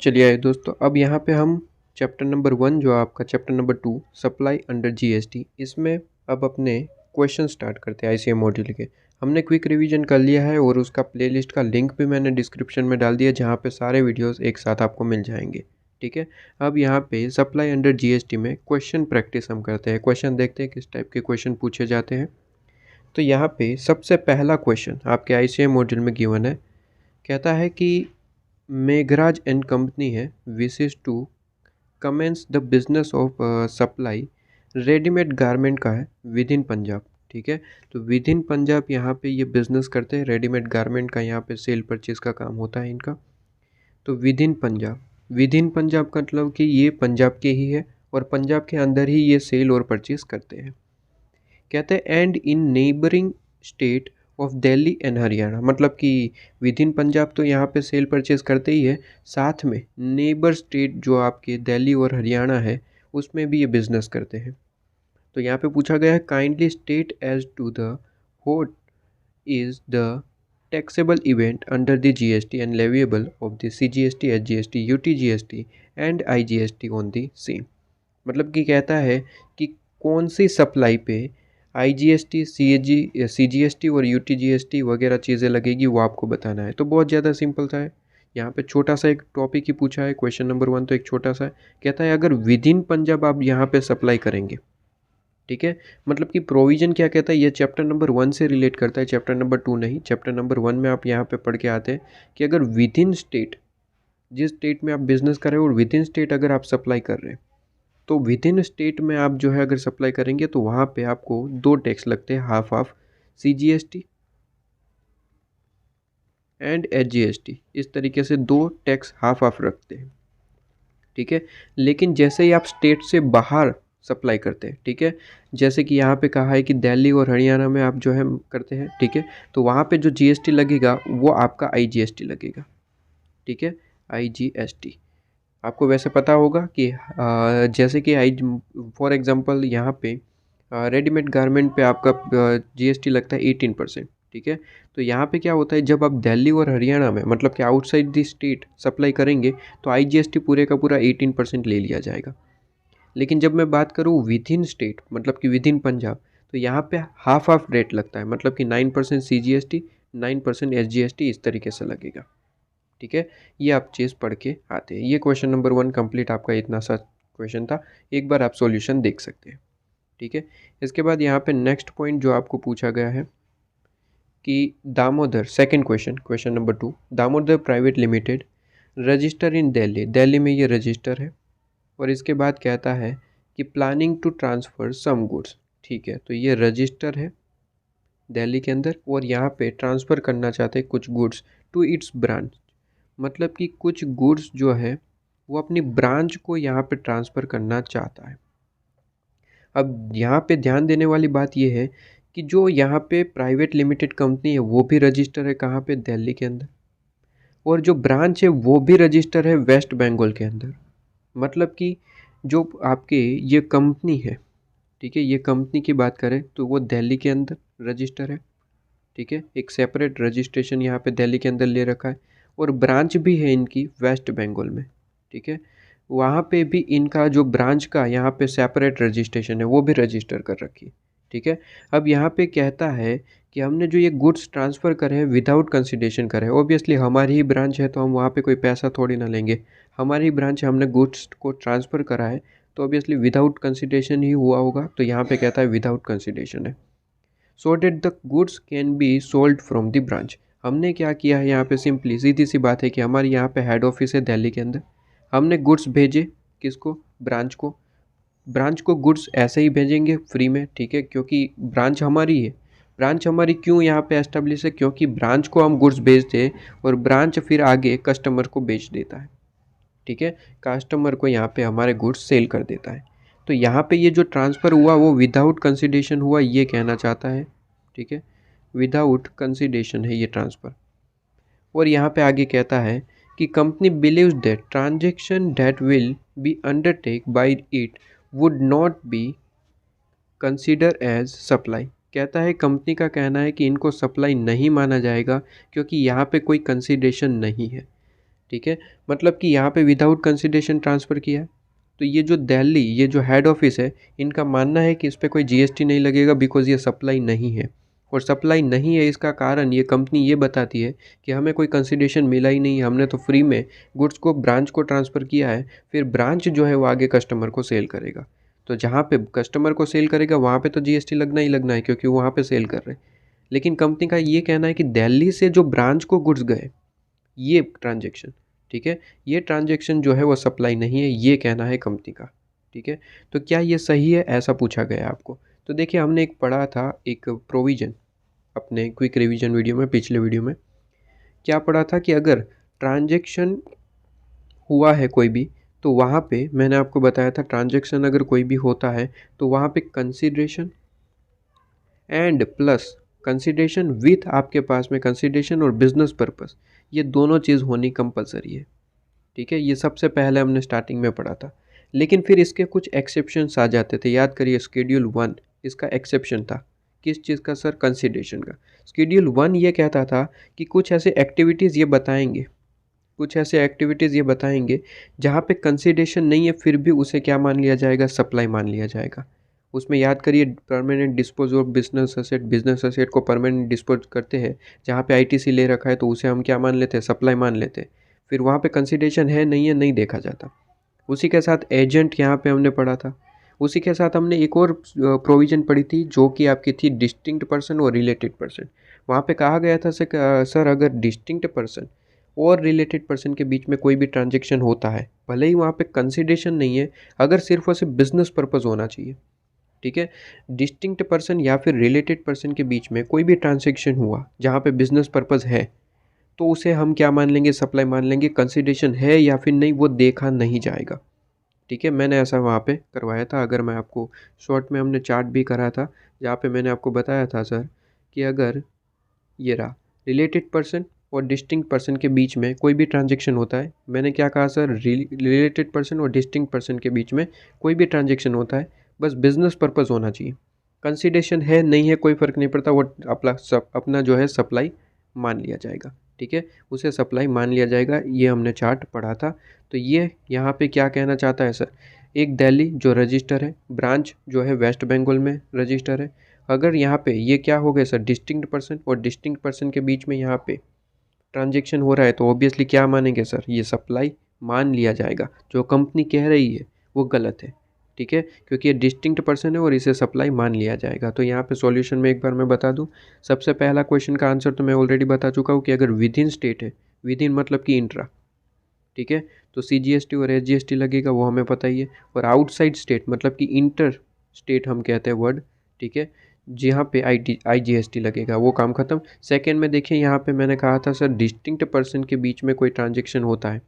चलिए आइए दोस्तों, अब यहाँ पे हम चैप्टर नंबर 1 जो आपका chapter number 2 supply under GST, इसमें अब अपने क्वेश्चन स्टार्ट करते हैं आईसीएम मॉड्यूल के। हमने क्विक रिवीजन कर लिया है और उसका प्लेलिस्ट का लिंक भी मैंने डिस्क्रिप्शन में डाल दिया, जहाँ पे सारे वीडियोस एक साथ आपको मिल जाएंगे। ठीक है, अब यहाँ पे सप्लाई अंडर जीएसटी में क्वेश्चन प्रैक्टिस हम करते हैं। क्वेश्चन देखते हैं किस टाइप के क्वेश्चन पूछे जाते हैं। तो यहाँ पे सबसे पहला क्वेश्चन आपके आईसीएम मॉड्यूल में गिवन है। कहता है कि मेघराज एंड कंपनी है विशेष to commence the business of supply readymade garment का है विद इन पंजाब। ठीक है, तो विद इन पंजाब यहाँ पे ये बिजनेस करते हैं, रेडीमेड गारमेंट का यहाँ पे सेल परचेज का काम होता है इनका। तो विद इन पंजाब का मतलब कि ये पंजाब के ही है और पंजाब के अंदर ही ये सेल और परचेज करते हैं। कहते हैं and in neighbouring state of Delhi and Haryana, मतलब कि विद इन पंजाब तो यहाँ पे सेल परचेज करते ही है, साथ में नेबर स्टेट जो आपके दिल्ली और हरियाणा है उसमें भी ये बिजनेस करते हैं। तो यहाँ पे पूछा गया है kindly state as to the what is the taxable event under the GST and leviable of the CGST, SGST, UTGST and IGST on the same। मतलब कि कहता है कि कौन सी सप्लाई पे IGST, CGST और UTGST वगैरह चीज़ें लगेगी वो आपको बताना है। तो बहुत ज़्यादा सिंपल सा है, यहाँ पे छोटा सा एक टॉपिक ही पूछा है। क्वेश्चन नंबर 1 तो एक छोटा सा है, कहता है अगर विद इन पंजाब आप यहाँ पे सप्लाई करेंगे। ठीक है, मतलब कि प्रोविज़न क्या कहता है, ये चैप्टर नंबर 1 से रिलेट करता है, चैप्टर नंबर 2 नहीं। चैप्टर नंबर 1 में आप यहाँ पे पढ़ के आते हैं कि अगर विद इन स्टेट, जिस स्टेट में आप बिजनेस कर रहे हो और विद इन स्टेट अगर आप सप्लाई कर रहे हैं, तो विद इन स्टेट में आप जो है अगर सप्लाई करेंगे तो वहाँ पे आपको 2 टैक्स लगते हैं, half half, CGST and SGST। इस तरीके से 2 टैक्स हाफ हाफ रखते हैं। ठीक है, लेकिन जैसे ही आप स्टेट से बाहर सप्लाई करते हैं, ठीक है, जैसे कि यहाँ पे कहा है कि दिल्ली और हरियाणा में आप जो है करते हैं, ठीक है, तो वहाँ पे जो GST लगेगा वो आपका IGST लगेगा। ठीक है, IGST आपको वैसे पता होगा कि जैसे कि फॉर एग्जांपल यहाँ पे रेडीमेड गारमेंट पे आपका GST लगता है 18%। ठीक है, तो यहाँ पे क्या होता है, जब आप दिल्ली और हरियाणा में मतलब कि आउटसाइड द स्टेट सप्लाई करेंगे तो IGST पूरे का पूरा 18% ले लिया जाएगा। लेकिन जब मैं बात करूँ विद इन स्टेट मतलब कि विद इन पंजाब, तो यहाँ पे हाफ हाफ रेट लगता है, मतलब कि 9% CGST, 9% SGST, इस तरीके से लगेगा। ठीक है, ये आप चीज़ पढ़ के आते हैं। ये क्वेश्चन नंबर 1 कंप्लीट, आपका इतना सा क्वेश्चन था, एक बार आप सॉल्यूशन देख सकते हैं। ठीक है, इसके बाद यहाँ पे नेक्स्ट पॉइंट जो आपको पूछा गया है कि Damodar, second question, question number 2, Damodar private limited register in Delhi, Delhi में ये रजिस्टर है। और इसके बाद कहता है कि planning to transfer some goods. ठीक है, तो ये रजिस्टर है दिल्ली के अंदर और यहाँ पे ट्रांसफ़र करना चाहते हैं कुछ गुड्स टू इट्स ब्रांच, मतलब कि कुछ गुड्स जो है वो अपनी ब्रांच को यहाँ पे ट्रांसफ़र करना चाहता है। अब यहाँ पे ध्यान देने वाली बात ये है कि जो यहाँ पे प्राइवेट लिमिटेड कंपनी है वो भी रजिस्टर है कहाँ पे, दिल्ली के अंदर, और जो ब्रांच है वो भी रजिस्टर है वेस्ट बंगाल के अंदर। मतलब कि जो आपके ये कंपनी है, ठीक है, ये कंपनी की बात करें तो वो दिल्ली के अंदर रजिस्टर है। ठीक है, एक सेपरेट रजिस्ट्रेशन यहाँ पे दिल्ली के अंदर ले रखा है, और ब्रांच भी है इनकी वेस्ट बंगाल में। ठीक है, वहाँ पे भी इनका जो ब्रांच का यहाँ पे सेपरेट रजिस्ट्रेशन है वो भी रजिस्टर कर रखी है। ठीक है, अब यहाँ पे कहता है कि हमने जो ये गुड्स ट्रांसफ़र करे हैं विदाउट कंसिडरेशन करे हैं, ऑब्वियसली हमारी ही ब्रांच है तो हम वहाँ पे कोई पैसा थोड़ी ना लेंगे, हमारी ही ब्रांच है, हमने गुड्स को ट्रांसफ़र करा है तो ऑब्वियसली विदाउट कंसिडरेशन ही हुआ होगा। तो यहाँ पे कहता है विदाउट कंसिडरेशन है, so that the goods can be sold from the branch. हमने क्या किया है यहाँ पे, सिंपली सीधी सी बात है कि हमारे यहाँ पे हेड ऑफिस है दिल्ली के अंदर, हमने गुड्स भेजे किसको, ब्रांच को। ब्रांच को गुड्स ऐसे ही भेजेंगे फ्री में, ठीक है, क्योंकि ब्रांच हमारी है। ब्रांच हमारी क्यों यहाँ पे एस्टेब्लिश है, क्योंकि ब्रांच को हम गुड्स भेजते हैं और ब्रांच फिर आगे कस्टमर को बेच देता है। ठीक है, कस्टमर को यहाँ पे हमारे गुड्स सेल कर देता है। तो यहाँ पे ये जो ट्रांसफ़र हुआ वो विदाउट कंसिडरेशन हुआ, ये कहना चाहता है। ठीक है, विदाउट कंसिडरेशन है ये ट्रांसफ़र। और यहाँ पे आगे कहता है कि company believes that transaction that will be undertake by it would not be consider as supply. कहता है कंपनी का कहना है कि इनको सप्लाई नहीं माना जाएगा क्योंकि यहाँ पे कोई कंसिडरेशन नहीं है। ठीक है, मतलब कि यहाँ पे विदाउट कंसिडरेशन ट्रांसफ़र किया है। तो ये जो दिल्ली, ये जो हेड ऑफिस है, इनका मानना है कि इस पे कोई जीएसटी नहीं लगेगा बिकॉज़ ये सप्लाई नहीं है। और सप्लाई नहीं है इसका कारण ये कंपनी ये बताती है कि हमें कोई कंसिडरेशन मिला ही नहीं है, हमने तो फ्री में गुड्स को ब्रांच को ट्रांसफ़र किया है, फिर ब्रांच जो है वो आगे कस्टमर को सेल करेगा। तो जहाँ पे कस्टमर को सेल करेगा वहाँ पे तो जीएसटी लगना ही लगना है क्योंकि वो वहाँ पे सेल कर रहे हैं। लेकिन कंपनी का ये कहना है कि दिल्ली से जो ब्रांच को गुड्स गए, ये ट्रांजैक्शन, ठीक है, ये ट्रांजैक्शन जो है वो सप्लाई नहीं है, ये कहना है कंपनी का। ठीक है, तो क्या ये सही है, ऐसा पूछा गया है आपको। तो देखिए हमने एक पढ़ा था एक प्रोविज़न अपने क्विक रिवीजन वीडियो में, पिछले वीडियो में क्या पढ़ा था कि अगर ट्रांजैक्शन हुआ है कोई भी, तो वहाँ पे मैंने आपको बताया था ट्रांजैक्शन अगर कोई भी होता है तो वहाँ पे consideration and plus consideration with आपके पास में कंसिडरेशन और बिजनेस पर्पस, ये दोनों चीज़ होनी कंपलसरी है। ठीक है, ये सबसे पहले हमने स्टार्टिंग में पढ़ा था। लेकिन फिर इसके कुछ एक्सेप्शंस आ जाते थे, याद करिए शेड्यूल 1 इसका एक्सेप्शन था। किस चीज़ का सर? कंसिडरेशन का। शेड्यूल 1 ये कहता था कि कुछ ऐसे एक्टिविटीज़ ये बताएंगे, कुछ ऐसे एक्टिविटीज़ ये बताएंगे जहाँ पे कंसिडरेशन नहीं है फिर भी उसे क्या मान लिया जाएगा? सप्लाई मान लिया जाएगा। उसमें याद करिए permanent dispose of business asset को परमानेंट डिस्पोज करते हैं, जहाँ पे आईटीसी ले रखा है तो उसे हम क्या मान लेते हैं? सप्लाई मान लेते हैं। फिर वहाँ पे कंसिडरेशन है नहीं है नहीं देखा जाता। उसी के साथ एजेंट यहाँ पे हमने पढ़ा था। उसी के साथ हमने एक और प्रोविज़न पढ़ी थी जो कि आपकी थी डिस्टिंक्ट पर्सन और रिलेटेड पर्सन। वहाँ पे कहा गया था सर अगर डिस्टिंक्ट पर्सन और रिलेटेड पर्सन के बीच में कोई भी ट्रांजैक्शन होता है, भले ही वहाँ पे कंसिडरेशन नहीं है, अगर सिर्फ और सिर्फ बिजनेस पर्पज़ होना चाहिए। ठीक है, डिस्टिंक्ट पर्सन या फिर रिलेटेड पर्सन के बीच में कोई भी ट्रांजैक्शन हुआ जहाँ पे बिजनेस पर्पज़ है, तो उसे हम क्या मान लेंगे? सप्लाई मान लेंगे। कंसिडरेशन है या फिर नहीं वो देखा नहीं जाएगा। ठीक है, मैंने ऐसा वहाँ पे करवाया था। अगर मैं आपको शॉर्ट में हमने चार्ट भी करा था जहाँ पे मैंने आपको बताया था सर कि अगर ये रहा रिलेटेड पर्सन और डिस्टिंक्ट पर्सन के बीच में कोई भी ट्रांजैक्शन होता है, मैंने क्या कहा सर? रिलेटेड पर्सन और डिस्टिंक्ट पर्सन के बीच में कोई भी ट्रांजैक्शन होता है बस बिजनेस पर्पज़ होना चाहिए। कंसिडरेशन है नहीं है कोई फ़र्क नहीं पड़ता, वो अपना जो है सप्लाई मान लिया जाएगा। ठीक है, उसे सप्लाई मान लिया जाएगा। ये हमने चार्ट पढ़ा था। तो ये यहाँ पे क्या कहना चाहता है सर? एक दिल्ली जो रजिस्टर है, ब्रांच जो है वेस्ट बंगाल में रजिस्टर है। अगर यहाँ पे ये क्या हो गया सर? डिस्टिंक्ट पर्सन और डिस्टिंक्ट पर्सन के बीच में यहाँ पे ट्रांजैक्शन हो रहा है तो ऑब्वियसली क्या मानेंगे सर? ये सप्लाई मान लिया जाएगा। जो कंपनी कह रही है वो गलत है। ठीक है, क्योंकि ये डिस्टिंक्ट पर्सन है और इसे सप्लाई मान लिया जाएगा। तो यहाँ पे सॉल्यूशन में एक बार मैं बता दूँ, सबसे पहला क्वेश्चन का आंसर तो मैं ऑलरेडी बता चुका हूँ कि अगर विद इन स्टेट है, विद इन मतलब कि इंट्रा, ठीक है, तो सीजीएसटी और एसजीएसटी लगेगा, वो हमें पता ही है। और आउटसाइड स्टेट मतलब कि इंटर स्टेट हम कहते हैं वर्ड, ठीक है, जहाँ पे आईजीएसटी लगेगा, वो काम खत्म। सेकेंड में देखिए यहाँ पे मैंने कहा था सर डिस्टिंक्ट पर्सन के बीच में कोई ट्रांजेक्शन होता है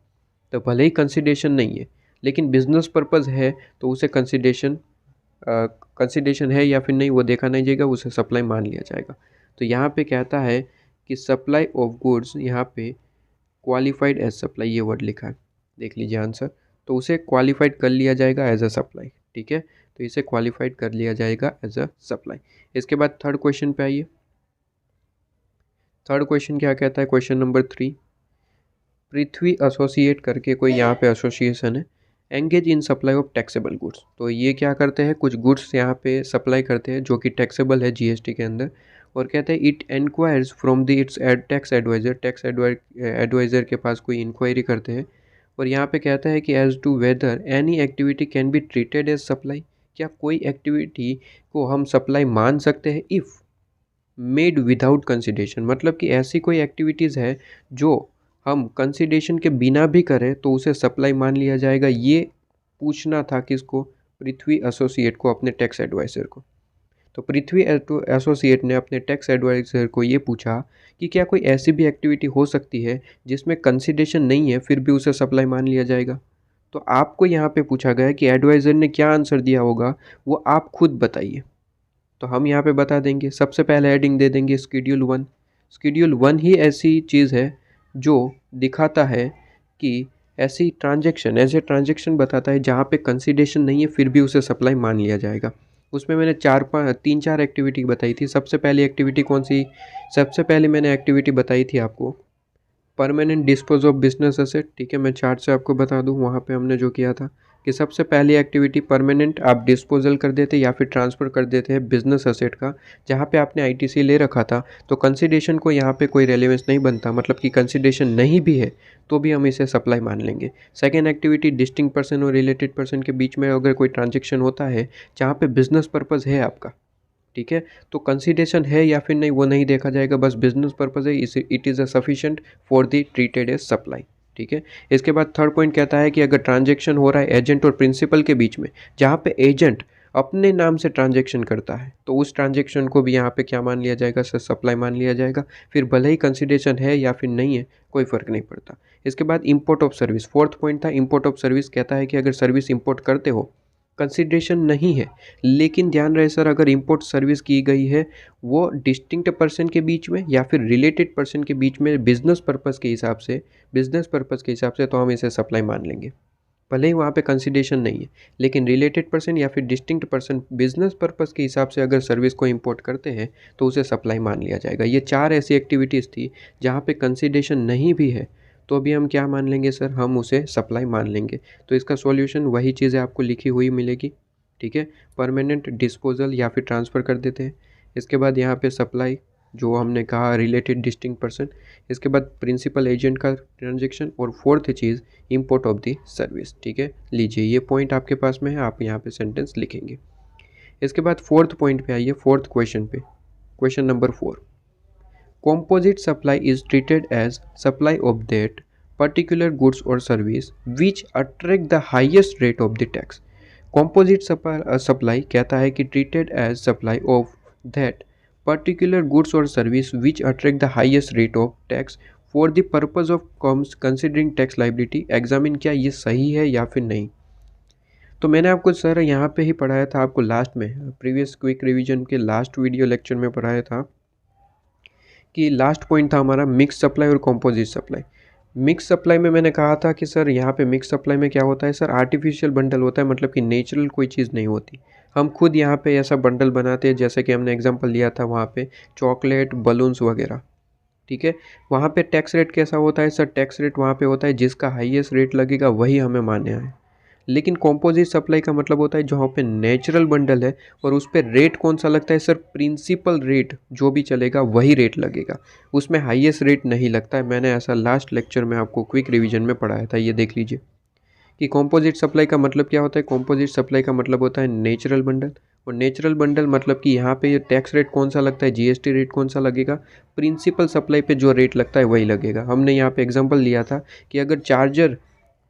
तो भले ही कंसिडरेशन नहीं है लेकिन बिजनेस पर्पज़ है तो उसे कंसिडरेशन है या फिर नहीं वो देखा नहीं जाएगा, उसे सप्लाई मान लिया जाएगा। तो यहाँ पे कहता है कि सप्लाई ऑफ गुड्स, यहाँ पे क्वालिफाइड एज सप्लाई ये वर्ड लिखा है, देख लीजिए आंसर, तो उसे क्वालिफाइड कर लिया जाएगा एज अ सप्लाई। ठीक है, तो इसे क्वालिफाइड कर लिया जाएगा एज अ सप्लाई। इसके बाद थर्ड क्वेश्चन पे आइए। थर्ड क्वेश्चन क्या कहता है? क्वेश्चन नंबर 3, पृथ्वी एसोसिएट करके कोई यहाँ पे एसोसिएशन है, engage in supply of taxable goods. तो ये क्या करते हैं? कुछ गुड्स यहाँ पे सप्लाई करते हैं जो कि टैक्सेबल है जीएसटी के अंदर, और कहते हैं it enquires from the its tax adviser, tax adviser के पास कोई इंक्वायरी करते हैं। और यहाँ पे कहता है कि as to whether any activity can be treated as supply, क्या कोई एक्टिविटी को हम सप्लाई मान सकते हैं इफ़ मेड विदाउट कंसिडरेशन, मतलब कि ऐसी कोई एक्टिविटीज़ है जो हम कंसिडरेशन के बिना भी करें तो उसे सप्लाई मान लिया जाएगा। ये पूछना था किसको? पृथ्वी एसोसिएट को, अपने टैक्स एडवाइज़र को। तो पृथ्वी एसोसिएट ने अपने टैक्स एडवाइज़र को ये पूछा कि क्या कोई ऐसी भी एक्टिविटी हो सकती है जिसमें कंसिडरेशन नहीं है फिर भी उसे सप्लाई मान लिया जाएगा। तो आपको यहाँ पे पूछा गया कि एडवाइज़र ने क्या आंसर दिया होगा, वो आप खुद बताइए। तो हम यहाँ पे बता देंगे, सबसे पहले हेडिंग दे देंगे शेड्यूल 1। शेड्यूल 1 ही ऐसी चीज़ है जो दिखाता है कि ऐसे ट्रांजैक्शन बताता है जहाँ पे कंसिडरेशन नहीं है फिर भी उसे सप्लाई मान लिया जाएगा। उसमें मैंने 3-4 एक्टिविटी बताई थी। सबसे पहली एक्टिविटी कौन सी? सबसे पहले मैंने एक्टिविटी बताई थी आपको permanent dispose of business asset, ठीक है, मैं चार्ट से आपको बता दूं, वहाँ पे हमने जो किया था कि सबसे पहली एक्टिविटी परमानेंट आप डिस्पोजल कर देते या फिर ट्रांसफ़र कर देते हैं बिजनेस एसेट का, जहाँ पे आपने आईटीसी ले रखा था, तो कंसिडरेशन को यहाँ पे कोई रेलेवेंस नहीं बनता, मतलब कि कंसिडरेशन नहीं भी है तो भी हम इसे सप्लाई मान लेंगे। सेकेंड एक्टिविटी, डिस्टिंक्ट पर्सन और रिलेटेड पर्सन के बीच में अगर कोई ट्रांजेक्शन होता है जहाँ पे बिजनेस पर्पज़ है आपका, ठीक है, तो कंसिडरेशन है या फिर नहीं वो नहीं देखा जाएगा, बस बिजनेस पर्पज़ है, is it is a sufficient for the treated as supply, ठीक है। इसके बाद थर्ड पॉइंट कहता है कि अगर ट्रांजैक्शन हो रहा है एजेंट और प्रिंसिपल के बीच में, जहाँ पे एजेंट अपने नाम से ट्रांजैक्शन करता है, तो उस ट्रांजैक्शन को भी यहाँ पे क्या मान लिया जाएगा सर, सप्लाई मान लिया जाएगा, फिर भले ही कंसिडरेशन है या फिर नहीं है कोई फ़र्क नहीं पड़ता। इसके बाद import of service, fourth point था इंपोर्ट ऑफ सर्विस, कहता है कि अगर सर्विस इंपोर्ट करते हो, कंसिडरेशन नहीं है, लेकिन ध्यान रहे सर अगर इंपोर्ट सर्विस की गई है वो डिस्टिंक्ट पर्सन के बीच में या फिर रिलेटेड पर्सन के बीच में बिजनेस पर्पज़ के हिसाब से, तो हम इसे सप्लाई मान लेंगे, भले ही वहाँ पे कंसिडरेशन नहीं है, लेकिन रिलेटेड पर्सन या फिर डिस्टिंक्ट पर्सन बिजनेस पर्पज़ के हिसाब से अगर सर्विस को इंपोर्ट करते हैं तो उसे सप्लाई मान लिया जाएगा। ये चार ऐसी एक्टिविटीज़ थी जहाँ पे कंसिडरेशन नहीं भी है तो भी हम क्या मान लेंगे सर, हम उसे सप्लाई मान लेंगे। तो इसका सॉल्यूशन वही चीज़ें आपको लिखी हुई मिलेगी, ठीक है, परमानेंट डिस्पोजल या फिर ट्रांसफ़र कर देते हैं। इसके बाद यहाँ पे सप्लाई जो हमने कहा रिलेटेड डिस्टिंक्ट पर्सन, इसके बाद प्रिंसिपल एजेंट का ट्रांजेक्शन, और fourth cheese import of the service, ठीक है। लीजिए ये पॉइंट आपके पास में है, आप यहाँ पे सेंटेंस लिखेंगे। इसके बाद फोर्थ पॉइंट पे आइए, फोर्थ क्वेश्चन पे, question number 4, composite supply is treated as supply of that particular goods or service which attract the highest rate of the tax। composite supply कहता है कि treated as supply of that particular goods or service which attract the highest rate of tax for the purpose of considering tax liability। Examine क्या ये सही है या फिर नहीं। तो मैंने आपको सर यहाँ पे ही पढ़ाया था, आपको लास्ट में प्रीवियस क्विक रिवीजन के लास्ट वीडियो लेक्चर में पढ़ाया था कि लास्ट पॉइंट था हमारा मिक्स सप्लाई और कंपोजिट सप्लाई। मिक्स सप्लाई में मैंने कहा था कि सर यहाँ पे मिक्स सप्लाई में क्या होता है सर, आर्टिफिशियल बंडल होता है, मतलब कि नेचुरल कोई चीज़ नहीं होती, हम खुद यहाँ पे ऐसा बंडल बनाते हैं, जैसे कि हमने एग्जांपल लिया था वहाँ पे चॉकलेट, बलून्स वगैरह, ठीक है। वहाँ पे टैक्स रेट कैसा होता है सर, टैक्स रेट वहाँ पे होता है जिसका हाईएस्ट रेट लगेगा वही हमें मान्य है। लेकिन कॉम्पोजिट सप्लाई का मतलब होता है जहाँ पे नेचुरल बंडल है और उस पर रेट कौन सा लगता है सर, प्रिंसिपल रेट जो भी चलेगा वही रेट लगेगा, उसमें हाईएस्ट रेट नहीं लगता है। मैंने ऐसा लास्ट लेक्चर में आपको क्विक रिवीजन में पढ़ाया था, ये देख लीजिए कि कॉम्पोजिट सप्लाई का मतलब क्या होता है। कॉम्पोजिट सप्लाई का मतलब होता है नेचुरल बंडल, और नेचुरल बंडल मतलब कि यहाँ पे ये टैक्स रेट कौन सा लगता है, जीएसटी रेट कौन सा लगेगा, प्रिंसिपल सप्लाई पे जो रेट लगता है वही लगेगा। हमने यहाँ पे एग्जांपल लिया था कि अगर चार्जर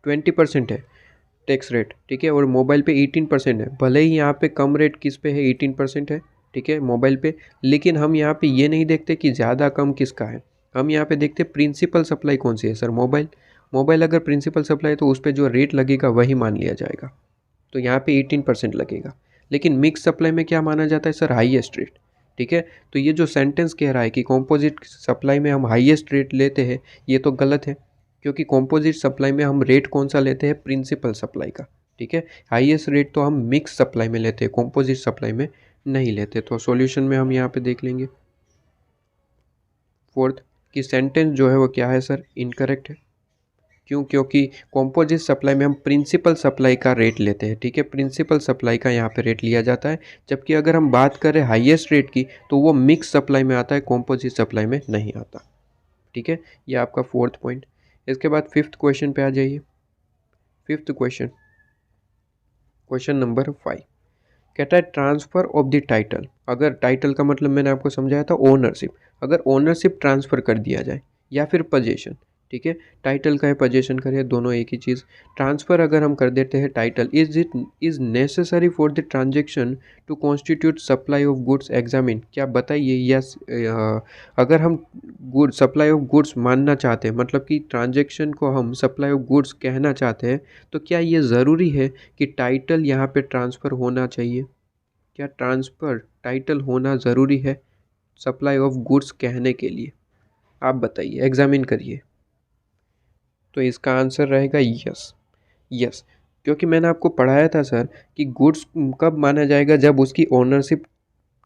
20% है टैक्स रेट, ठीक है, और मोबाइल पे 18% है, भले ही यहाँ पे कम रेट किस पे है, 18% है, ठीक है, मोबाइल पे, लेकिन हम यहाँ पे ये नहीं देखते कि ज़्यादा कम किसका है, हम यहाँ पे देखते प्रिंसिपल सप्लाई कौन सी है सर, मोबाइल अगर प्रिंसिपल सप्लाई है तो उस पर जो रेट लगेगा वही मान लिया जाएगा, तो यहाँ पे 18% लगेगा। लेकिन मिक्स सप्लाई में क्या माना जाता है सर, हाईएस्ट रेट, ठीक है। तो ये जो सेंटेंस कह रहा है कि कॉम्पोजिट सप्लाई में हम हाईएस्ट रेट लेते हैं, ये तो गलत है, क्योंकि कॉम्पोजिट सप्लाई में हम रेट कौन सा लेते हैं, प्रिंसिपल सप्लाई का, ठीक है। हाईएस्ट रेट तो हम मिक्स सप्लाई में लेते हैं, कॉम्पोजिट सप्लाई में नहीं लेते। तो सॉल्यूशन में हम यहाँ पे देख लेंगे फोर्थ कि सेंटेंस जो है वो क्या है सर, इनकरेक्ट है। क्यों, क्योंकि कॉम्पोजिट सप्लाई में हम प्रिंसिपल सप्लाई का रेट लेते हैं, ठीक है, प्रिंसिपल सप्लाई का यहाँ पे रेट लिया जाता है, जबकि अगर हम बात करें हाईएस्ट रेट की तो वो मिक्स सप्लाई में आता है, कॉम्पोजिट सप्लाई में नहीं आता, ठीक है। ये आपका फोर्थ पॉइंट। इसके बाद फिफ्थ क्वेश्चन पे आ जाइए। फिफ्थ क्वेश्चन, क्वेश्चन नंबर 5 कहता है ट्रांसफ़र ऑफ द टाइटल। अगर टाइटल का मतलब मैंने आपको समझाया था ओनरशिप, अगर ओनरशिप ट्रांसफ़र कर दिया जाए या फिर पोजीशन, ठीक है, टाइटल का है पोजीशन का है, दोनों एक ही चीज़। ट्रांसफ़र अगर हम कर देते हैं title, is necessary for the transaction to constitute supply of goods examine. क्या बताइए, यस, अगर हम सप्लाई ऑफ गुड्स मानना चाहते हैं, मतलब कि ट्रांजेक्शन को हम सप्लाई ऑफ गुड्स कहना चाहते हैं, तो क्या ये ज़रूरी है कि टाइटल यहाँ पे ट्रांसफ़र होना चाहिए, क्या ट्रांसफ़र टाइटल होना ज़रूरी है सप्लाई ऑफ गुड्स कहने के लिए, आप बताइए, एग्जामिन करिए। तो इसका आंसर रहेगा यस, यस, क्योंकि मैंने आपको पढ़ाया था सर कि गुड्स कब माना जाएगा, जब उसकी ओनरशिप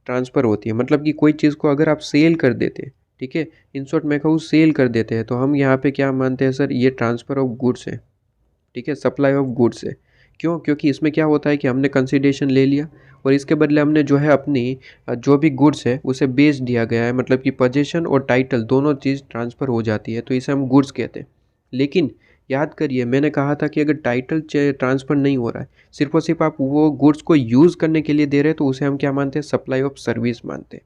ट्रांसफ़र होती है, मतलब कि कोई चीज़ को अगर आप सेल कर देते हैं, ठीक है। इन शॉर्ट मैं कहूँ सेल कर देते हैं, तो हम यहाँ पे क्या मानते हैं सर, ये ट्रांसफ़र ऑफ गुड्स है, ठीक है, सप्लाई ऑफ गुड्स है। क्यों? क्योंकि इसमें क्या होता है कि हमने कंसिडरेशन ले लिया और इसके बदले हमने जो है अपनी जो भी गुड्स है उसे बेच दिया गया है, मतलब कि पोजीशन और टाइटल दोनों चीज़ ट्रांसफ़र हो जाती है, तो इसे हम गुड्स कहते हैं। लेकिन याद करिए मैंने कहा था कि अगर टाइटल ट्रांसफ़र नहीं हो रहा है, सिर्फ और सिर्फ आप वो गुड्स को यूज़ करने के लिए दे रहे हैं, तो उसे हम क्या मानते हैं, सप्लाई ऑफ सर्विस मानते हैं,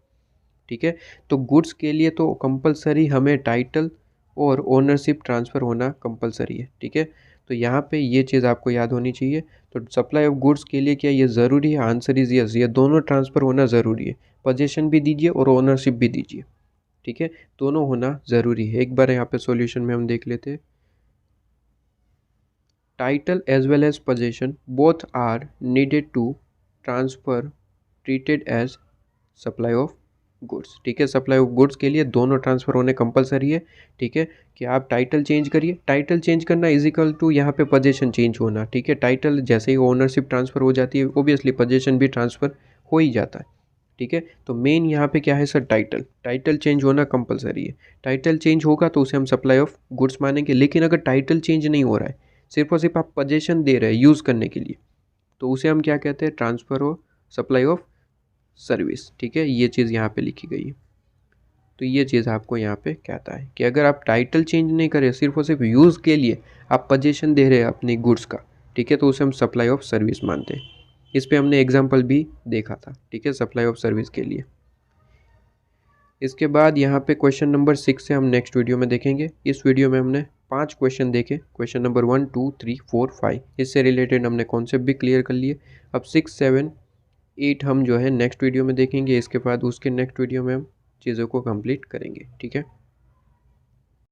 ठीक है। तो गुड्स के लिए तो कंपलसरी हमें टाइटल और ओनरशिप ट्रांसफ़र होना कंपलसरी है, ठीक है। तो यहाँ पे ये चीज़ आपको याद होनी चाहिए। तो सप्लाई ऑफ गुड्स के लिए क्या ये ज़रूरी है? आंसर इज़ यस, ये दोनों ट्रांसफ़र होना ज़रूरी है। पोजीशन भी दीजिए और ओनरशिप भी दीजिए, ठीक है, दोनों होना ज़रूरी है। एक बार यहाँ पे सॉल्यूशन में हम देख लेते हैं। Title as well as position both are needed to transfer treated as supply of goods, ठीक है। सप्लाई ऑफ गुड्स के लिए दोनों ट्रांसफ़र होने कंपलसरी है, ठीक है। कि आप टाइटल चेंज करिए, टाइटल चेंज करना इज इक्वल टू यहाँ पे पोजीशन चेंज होना, ठीक है। टाइटल जैसे ही ओनरशिप ट्रांसफ़र हो जाती है ओबियसली पोजीशन भी ट्रांसफ़र हो ही जाता है, ठीक है। तो मेन यहाँ पे क्या है सर, टाइटल, टाइटल चेंज होना कंपलसरी है। टाइटल चेंज होगा तो उसे हम सप्लाई ऑफ गुड्स मानेंगे। लेकिन अगर टाइटल चेंज नहीं हो रहा है, सिर्फ और सिर्फ आप पोजीशन दे रहे हैं यूज़ करने के लिए, तो उसे हम क्या कहते हैं, transfer of supply of service, ठीक है। ये चीज़ यहाँ पे लिखी गई है। तो ये चीज़ आपको यहाँ पे कहता है कि अगर आप टाइटल चेंज नहीं करें, सिर्फ और सिर्फ यूज़ के लिए आप पोजीशन दे रहे हैं अपनी गुड्स का, ठीक है, तो उसे हम सप्लाई ऑफ सर्विस मानते हैं। इस पे हमने एग्जांपल भी देखा था, ठीक है, सप्लाई ऑफ सर्विस के लिए। इसके बाद यहाँ पे क्वेश्चन नंबर 6 से हम नेक्स्ट वीडियो में देखेंगे। इस वीडियो में हमने 5 क्वेश्चन देखे, क्वेश्चन नंबर 1 2 3 4 5, इससे रिलेटेड हमने कॉन्सेप्ट भी क्लियर कर लिए। अब 6 7 8 हम जो है नेक्स्ट वीडियो में देखेंगे। इसके बाद उसके नेक्स्ट वीडियो में हम चीज़ों को कंप्लीट करेंगे, ठीक है।